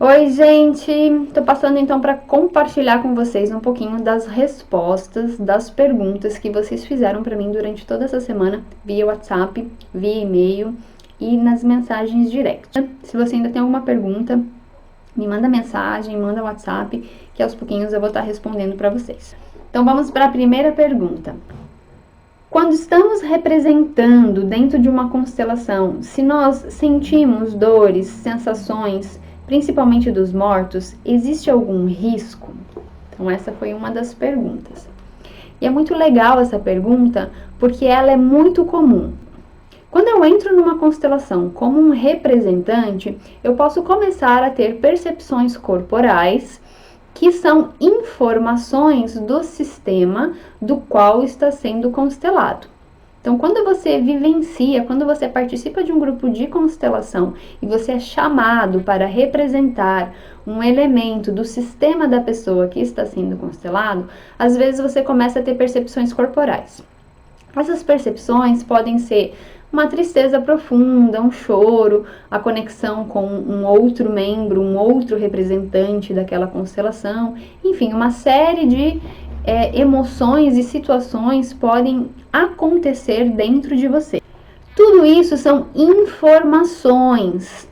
Oi, gente! Tô passando então para compartilhar com vocês um pouquinho das respostas das perguntas que vocês fizeram para mim durante toda essa semana, via WhatsApp, via e-mail e nas mensagens direct. Se você ainda tem alguma pergunta, me manda mensagem, manda WhatsApp, que aos pouquinhos eu vou estar respondendo para vocês. Então vamos para a primeira pergunta. Quando estamos representando dentro de uma constelação, se nós sentimos dores, sensações, principalmente dos mortos, existe algum risco? Então essa foi uma das perguntas. E é muito legal essa pergunta porque ela é muito comum. Quando eu entro numa constelação como um representante, eu posso começar a ter percepções corporais que são informações do sistema do qual está sendo constelado. Então, quando você vivencia, quando você participa de um grupo de constelação e você é chamado para representar um elemento do sistema da pessoa que está sendo constelado, às vezes você começa a ter percepções corporais. Essas percepções podem ser uma tristeza profunda, um choro, a conexão com um outro membro, um outro representante daquela constelação, enfim, uma série de emoções e situações podem acontecer dentro de você. Tudo isso são informações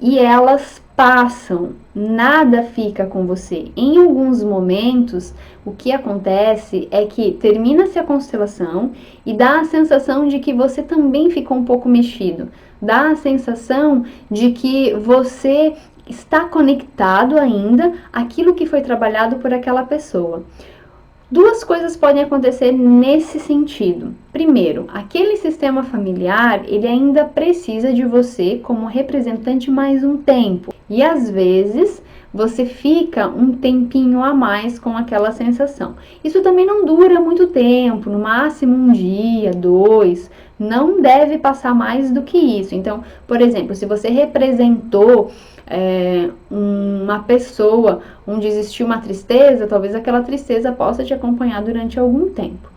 e elas passam, nada fica com você. Em alguns momentos, o que acontece é que termina-se a constelação e dá a sensação de que você também ficou um pouco mexido. Dá a sensação de que você está conectado ainda àquilo que foi trabalhado por aquela pessoa. Duas coisas podem acontecer nesse sentido. Primeiro, aquele sistema familiar, ele ainda precisa de você como representante mais um tempo. E às vezes, você fica um tempinho a mais com aquela sensação. Isso também não dura muito tempo, no máximo um dia, 2, não deve passar mais do que isso. Então, por exemplo, se você representou uma pessoa onde existiu uma tristeza, talvez aquela tristeza possa te acompanhar durante algum tempo.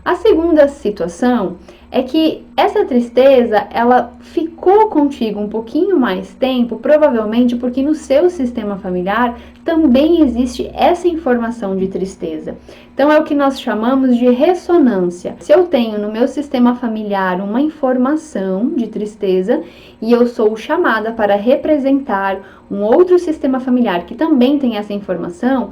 A segunda situação é que essa tristeza, ela ficou contigo um pouquinho mais tempo, provavelmente porque no seu sistema familiar também existe essa informação de tristeza. Então é o que nós chamamos de ressonância. Se eu tenho no meu sistema familiar uma informação de tristeza e eu sou chamada para representar um outro sistema familiar que também tem essa informação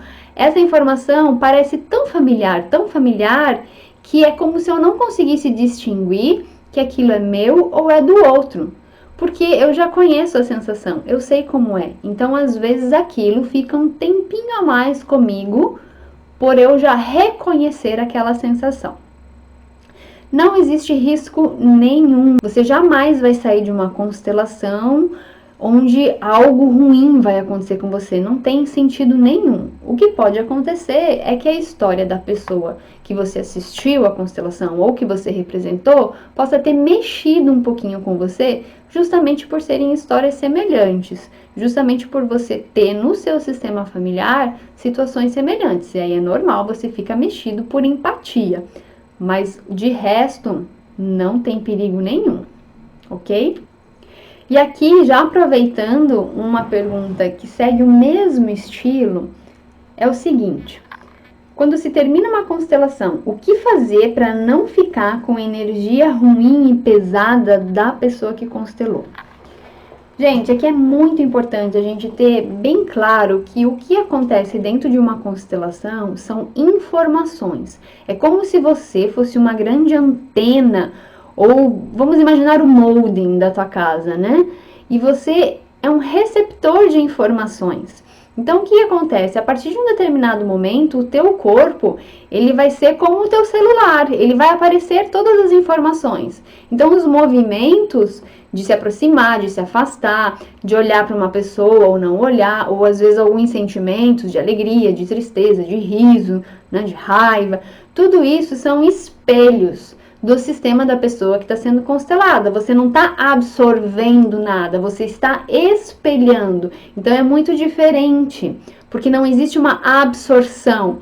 parece tão familiar, que é como se eu não conseguisse distinguir que aquilo é meu ou é do outro, porque eu já conheço a sensação, eu sei como é. Então, às vezes, aquilo fica um tempinho a mais comigo, por eu já reconhecer aquela sensação. Não existe risco nenhum, você jamais vai sair de uma constelação onde algo ruim vai acontecer com você, não tem sentido nenhum. O que pode acontecer é que a história da pessoa que você assistiu à constelação ou que você representou possa ter mexido um pouquinho com você, justamente por serem histórias semelhantes, justamente por você ter no seu sistema familiar situações semelhantes, e aí é normal, você fica mexido por empatia, mas de resto não tem perigo nenhum, ok? E aqui, já aproveitando uma pergunta que segue o mesmo estilo, é o seguinte: quando se termina uma constelação, o que fazer para não ficar com energia ruim e pesada da pessoa que constelou? Gente, aqui é muito importante a gente ter bem claro que o que acontece dentro de uma constelação são informações. É como se você fosse uma grande antena, ou vamos imaginar o modem da tua casa, né? E você é um receptor de informações. Então, o que acontece? A partir de um determinado momento, o teu corpo, ele vai ser como o teu celular, ele vai aparecer todas as informações. Então, os movimentos de se aproximar, de se afastar, de olhar para uma pessoa ou não olhar, ou às vezes alguns sentimentos de alegria, de tristeza, de riso, né, de raiva, tudo isso são espelhos do sistema da pessoa que está sendo constelada. Você não está absorvendo nada, você está espelhando. Então é muito diferente, porque não existe uma absorção.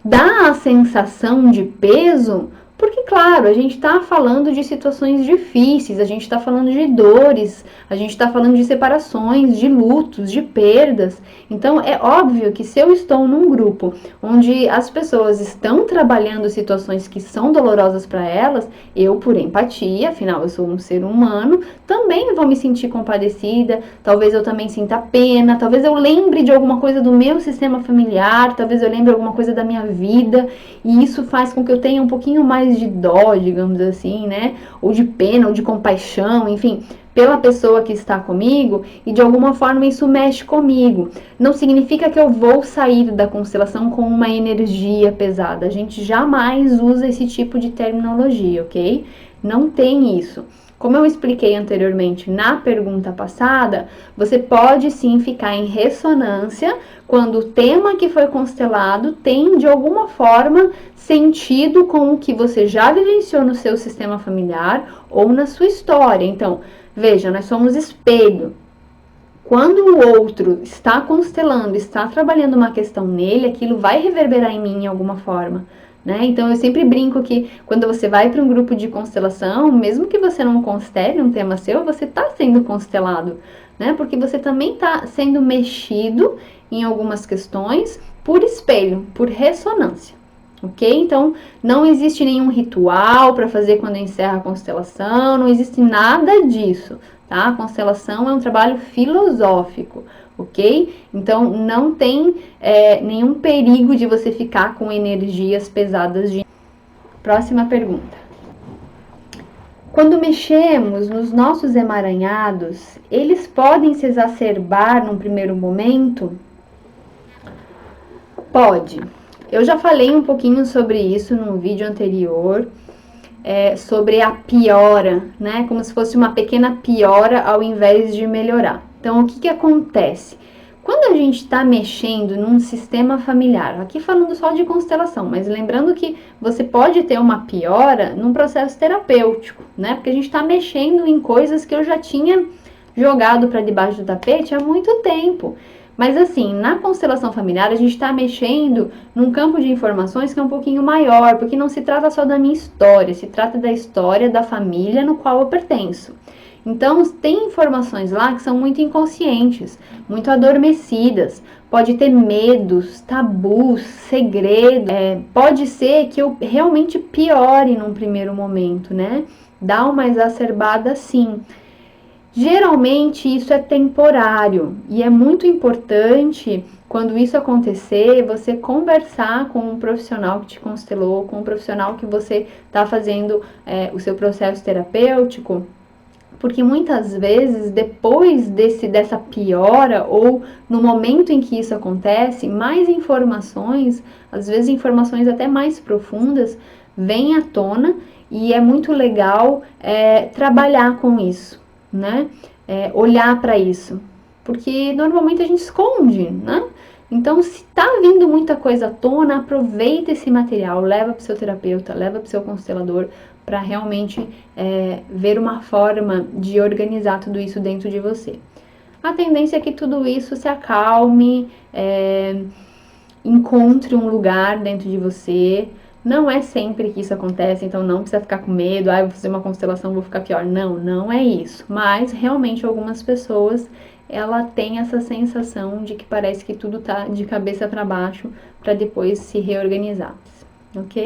Dá a sensação de peso Porque, claro, a gente está falando de situações difíceis, a gente está falando de dores, a gente está falando de separações, de lutos, de perdas. Então, é óbvio que se eu estou num grupo onde as pessoas estão trabalhando situações que são dolorosas para elas, eu, por empatia, afinal eu sou um ser humano, também vou me sentir compadecida, talvez eu também sinta pena, talvez eu lembre de alguma coisa do meu sistema familiar, talvez eu lembre alguma coisa da minha vida, e isso faz com que eu tenha um pouquinho mais de dó, digamos assim, né? Ou de pena, ou de compaixão, enfim, pela pessoa que está comigo, e de alguma forma isso mexe comigo. Não significa que eu vou sair da constelação com uma energia pesada. A gente jamais usa esse tipo de terminologia, ok? Não tem isso. Como eu expliquei anteriormente na pergunta passada, você pode sim ficar em ressonância quando o tema que foi constelado tem de alguma forma sentido com o que você já vivenciou no seu sistema familiar ou na sua história. Então, veja, nós somos espelho. Quando o outro está constelando, está trabalhando uma questão nele, aquilo vai reverberar em mim em alguma forma. Né? Então eu sempre brinco que quando você vai para um grupo de constelação, mesmo que você não constele um tema seu, você está sendo constelado, né? Porque você também está sendo mexido em algumas questões por espelho, por ressonância. Ok? Então não existe nenhum ritual para fazer quando encerra a constelação, não existe nada disso. Tá? A constelação é um trabalho filosófico, ok? Então não tem nenhum perigo de você ficar com energias pesadas de... Próxima pergunta. Quando mexemos nos nossos emaranhados, eles podem se exacerbar num primeiro momento? Pode. Eu já falei um pouquinho sobre isso num vídeo anterior. Sobre a piora, né? Como se fosse uma pequena piora ao invés de melhorar. Então, o que acontece? Quando a gente está mexendo num sistema familiar, aqui falando só de constelação, mas lembrando que você pode ter uma piora num processo terapêutico, né? Porque a gente está mexendo em coisas que eu já tinha jogado para debaixo do tapete há muito tempo. Mas assim, na constelação familiar, a gente está mexendo num campo de informações que é um pouquinho maior, porque não se trata só da minha história, se trata da história da família no qual eu pertenço. Então, tem informações lá que são muito inconscientes, muito adormecidas. Pode ter medos, tabus, segredos. Pode ser que eu realmente piore num primeiro momento, né? Dá uma exacerbada sim. Geralmente isso é temporário e é muito importante, quando isso acontecer, você conversar com um profissional que te constelou, com um profissional que você está fazendo o seu processo terapêutico, porque muitas vezes depois dessa piora ou no momento em que isso acontece, mais informações, às vezes informações até mais profundas, vêm à tona e é muito legal trabalhar com isso. Né? Olhar para isso, porque normalmente a gente esconde, né? Então, se tá vindo muita coisa à tona, aproveita esse material, leva para o seu terapeuta, leva para o seu constelador, para realmente ver uma forma de organizar tudo isso dentro de você. A tendência é que tudo isso se acalme, encontre um lugar dentro de você. Não é sempre que isso acontece, então não precisa ficar com medo, vou fazer uma constelação, vou ficar pior. Não, não é isso. Mas realmente algumas pessoas, ela tem essa sensação de que parece que tudo tá de cabeça para baixo para depois se reorganizar, ok?